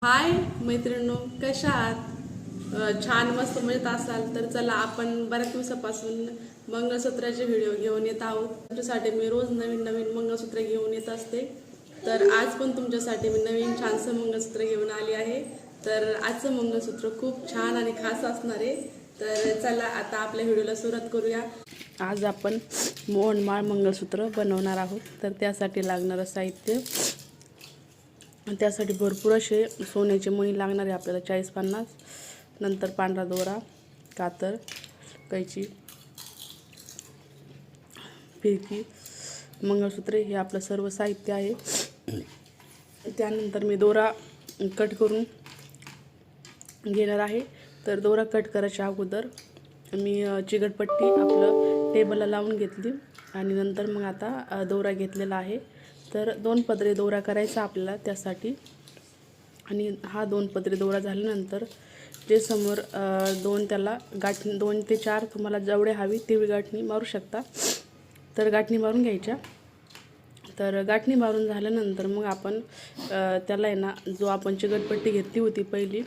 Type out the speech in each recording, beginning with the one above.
हाय मैत्रिणींनो, कशा आहात? छान मस्त मजेत असाल तर चला, आपण बऱ्याच दिवसापासून मंगळसूत्राचे व्हिडिओ घेऊन येत आहोत. तुमच्यासाठी मी रोज नवीन नवीन मंगळसूत्र घेऊन येत असते. तर आज पण तुमच्यासाठी मी नवीन छानसं मंगळसूत्र घेऊन आली आहे. तर आजचं मंगळसूत्र खूप छान आणि खास असणार आहे. तर चला आता आपल्या व्हिडिओला सुरुवात करूया. आज आपण मोहनमाळ मंगळसूत्र बनवणार आहोत. तर त्यासाठी लागणारं साहित्य, त्यासाठी भरपूर असे सोन्याचे मणी लागणार आहे आपल्याला, 40-50. नंतर पांढरा दोरा, कातर, कैची, फिरकी, मंगळसूत्रे हे आपलं सर्व साहित्य आहे. त्यानंतर मी दोरा कट करून घेणार आहे. तर दोरा कट करायच्या अगोदर मी चिकटपट्टी आपलं टेबलला लावून घेतली आणि नंतर मग आता दोरा घेतलेला आहे. तर 2 पदरी दोरा करायचा आपल्याला त्यासाठी. आणि हा 2 पदरी दोरा झाल्यानंतर जे समोर त्याला गाठी 2 ते 4 तुम्हाला जेवढे हवी तेवढी गाठणी मारू शकता. तर गाठणी मारून घ्यायच्या. तर गाठणी मारून झाल्यानंतर मग आपण त्याला आहे ना, जो आपण चिकटपट्टी घेतली होती पहिली,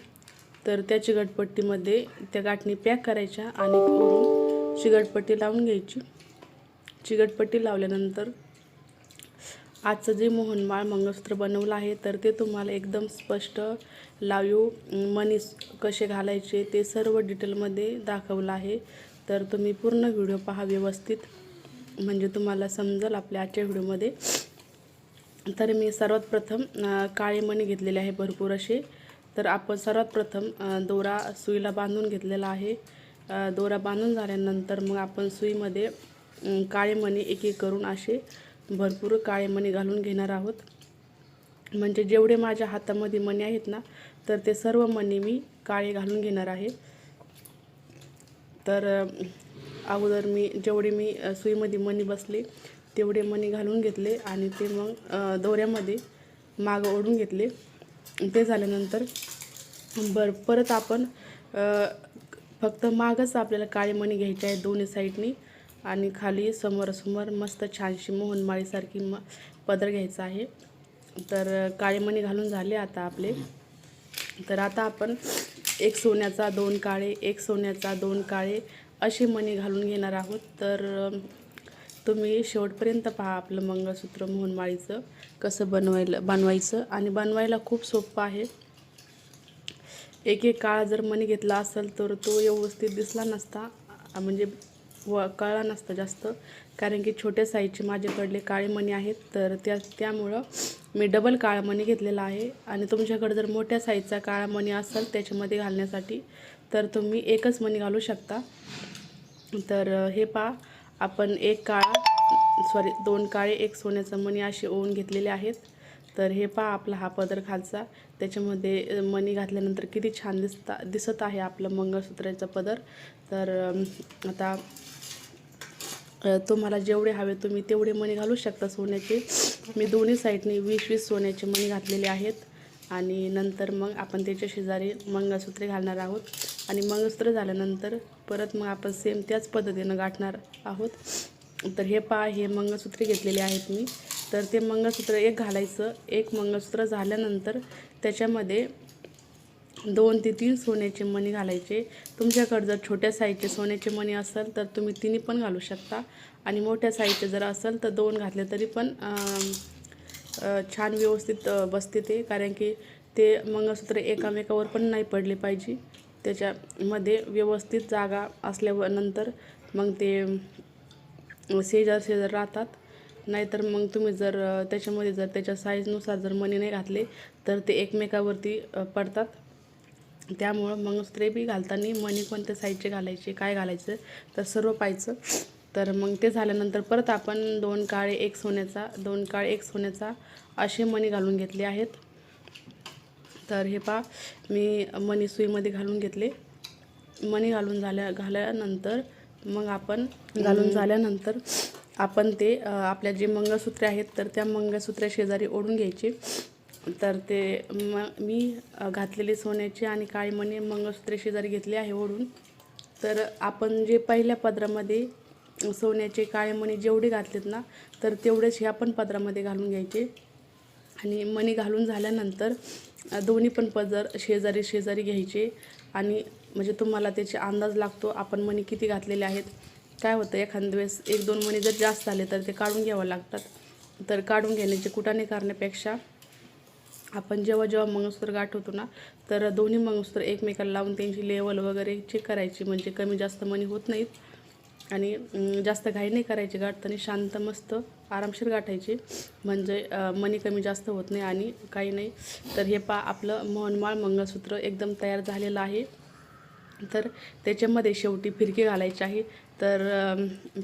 तर त्या चिकटपट्टीमध्ये त्या गाठणी पॅक करायच्या आणि वरून चिकटपट्टी लावून घ्यायची. चिकटपट्टी लावल्यानंतर आजचं जे मोहनमाळ मंगळसूत्र बनवलं आहे तर ते तुम्हाला एकदम स्पष्ट लाईव्ह मनी कसे घालायचे ते सर्व डिटेलमध्ये दाखवलं आहे. तर तुम्ही पूर्ण व्हिडिओ पहा व्यवस्थित, म्हणजे तुम्हाला समजेल आपल्या आजच्या व्हिडिओमध्ये. तर मी सर्वात प्रथम काळे मणी घेतलेले आहे भरपूर असे. तर आपण सर्वात प्रथम दोरा सुईला बांधून घेतलेला आहे. दोरा बांधून झाल्यानंतर मग आपण सुईमध्ये काळे मणी एक एक करून असे भरपूर काळे मणी घालून घेणार आहोत. म्हणजे जेवढे माझ्या हातामध्ये मणी आहेत ना, तर ते सर्व मणी मी काळे घालून घेणार आहे. तर अगोदर जेवढे मी सुईमध्ये मणी बसले तेवढे मणी घालून घेतले आणि ते मग दोऱ्यामध्ये मागं ओढून घेतले. ते झाल्यानंतर परत आपण फक्त मागच आपल्याला काळे मणी घ्यायचे आहेत दोन्ही साईडनी आणि खाली समोरासमोर मस्त छानशी मोहनमाळीसारखी पदर घ्यायचा आहे. तर काळे मणी घालून झाले आता आपले. तर आता आपण एक सोन्याचा 2 काळे, एक सोन्याचा 2 काळे असे मणी घालून घेणार आहोत. तर तुम्ही शेवटपर्यंत पहा आपलं मंगळसूत्र मोहनमाळीचं कसं बनवायचं. आणि बनवायला खूप सोपं आहे. एक एक काळा जर मणी घेतला असेल तर तो व्यवस्थित दिसला नसता, म्हणजे कळला नसता जास्त, कारण की छोट्या साईजचे माझ्याकडले काळे मणी आहेत. तर त्यामुळं मी डबल काळा मणी घेतलेला आहे. आणि तुमच्याकडे जर मोठ्या साईजचा काळा मणी असेल त्याच्यामध्ये घालण्यासाठी तर तुम्ही एकच मणी घालू शकता. तर हे पहा, आपण 2 काळे 1 सोन्याचा मणी असे ओवून घेतलेले आहेत. तर हे पहा आपला हा पदर खालचा, त्याच्यामध्ये मणी घातल्यानंतर किती छान दिसत आहे आपलं मंगळसूत्राचा पदर. तर आता तुम्हाला जेवढे हवे तुम्ही तेवढे मणी घालू शकता सोन्याचे. मी दोन्ही साईडनी 20-20 सोन्याचे मणी घातलेले आहेत. आणि नंतर मग आपण त्याच्या शेजारी मंगळसूत्रे घालणार आहोत. आणि मंगळसूत्र झाल्यानंतर परत मग आपण सेम त्याच पद्धतीनं गाठणार आहोत. तर हे पहा, हे मंगळसूत्रे घेतलेले आहेत मी. तर ते मंगळसूत्र एक घालायचं. एक मंगळसूत्र झाल्यानंतर त्याच्यामध्ये 2 ते 3 सोन्याचे मणी घालायचे. तुमच्याकडे जर छोट्या साईजचे सोन्याचे मणी असेल तर तुम्ही 3 पण घालू शकता. आणि मोठ्या साईजचे जर असेल तर 2 घातले तरी पण छान व्यवस्थित बसते ते, कारण की ते मंगळसूत्र एकामेकावर पण नाही पडले पाहिजे. त्याच्यामध्ये व्यवस्थित जागा असल्यानंतर मग ते शेजार राहतात. नाहीतर मग तुम्ही जर त्याच्यामध्ये जर त्याच्या साईजनुसार जर मणी नाही घातले तर ते एकमेकावरती पडतात. त्यामुळं मंगळसूत्रे बी घालताना मणी कोणत्या साईजचे घालायचे, काय घालायचं तर सर्व पाहायचं. तर मग ते झाल्यानंतर परत आपण 2 काळे 1 सोन्याचा 2 काळे 1 सोन्याचा असे मणी घालून घेतले आहेत. तर हे पहा, मी मणी सुईमध्ये घालून घेतले. मणी घाल्यानंतर मग आपण ते आपल्या जे मंगळसूत्रे आहेत तर त्या मंगळसूत्र्या शेजारी ओढून घ्यायचे. तर ते मी घातलेले सोन्याचे आणि काळे मणी मंगळसूत्रे शेजारी घेतले आहे ओढून. तर आपण जे पहिल्या पदरामध्ये सोन्याचे काळे मणी जेवढे घातलेत ना, तर तेवढेच ह्या पण पदरामध्ये घालून घ्यायचे. आणि मणी घालून झाल्यानंतर दोन्ही पण पदर शेजारी शेजारी घ्यायचे आणि म्हणजे तुम्हाला त्याचे अंदाज लागतो आपण मणी किती घातलेले आहेत. काय होतं एखाद्या वेळेस 1-2 मणी जर जास्त आले तर ते काढून घ्यावं लागतात. तर काढून घेण्याची कुटाणे करण्यापेक्षा आपण जेव्हा जेव्हा मंगळसूत्र गाठवतो ना तर दोन्ही मंगळसूत्र एकमेकाला लावून त्यांची लेवल वगैरे चेक करायची, म्हणजे कमी जास्त मणी होत नाहीत आणि जास्त घाई नाही करायची गाठताना, शांत मस्त आरामशीर गाठायची म्हणजे मणी कमी जास्त होत नाही आणि काही नाही. तर हे आपलं मोहनमाळ मंगळसूत्र एकदम तयार झालेलं आहे. तर त्याच्यामध्ये शेवटी फिरकी घालायची आहे. तर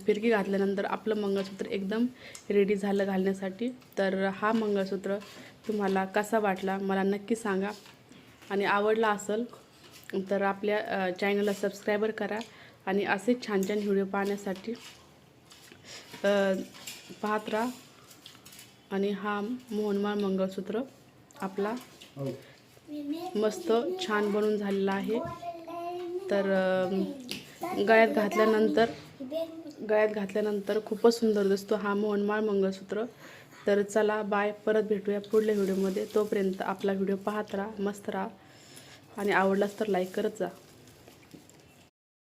फिरकी घातल्यानंतर आपलं मंगळसूत्र एकदम रेडी झालं घालण्यासाठी. तर हा मंगळसूत्र तुम्हाला कसा वाटला मला नक्की सांगा आणि आवडला असेल तर आपल्या चॅनलला सबस्क्राईबर करा आणि असेच छान छान व्हिडिओ पाहण्यासाठी पाहत राहा. आणि हा मोहनमाळ मंगळसूत्र आपला मस्त छान बनून झालेला आहे. तर गळ्यात घातल्यानंतर खूपच सुंदर दिसतो हा मोहनमाळ मंगळसूत्र. तर चला बाय, परत भेटूया पुढल्या व्हिडिओमध्ये. तोपर्यंत आपला व्हिडिओ पाहत राहा, मस्त राहा आणि आवडलाच तर लाईक करत जा.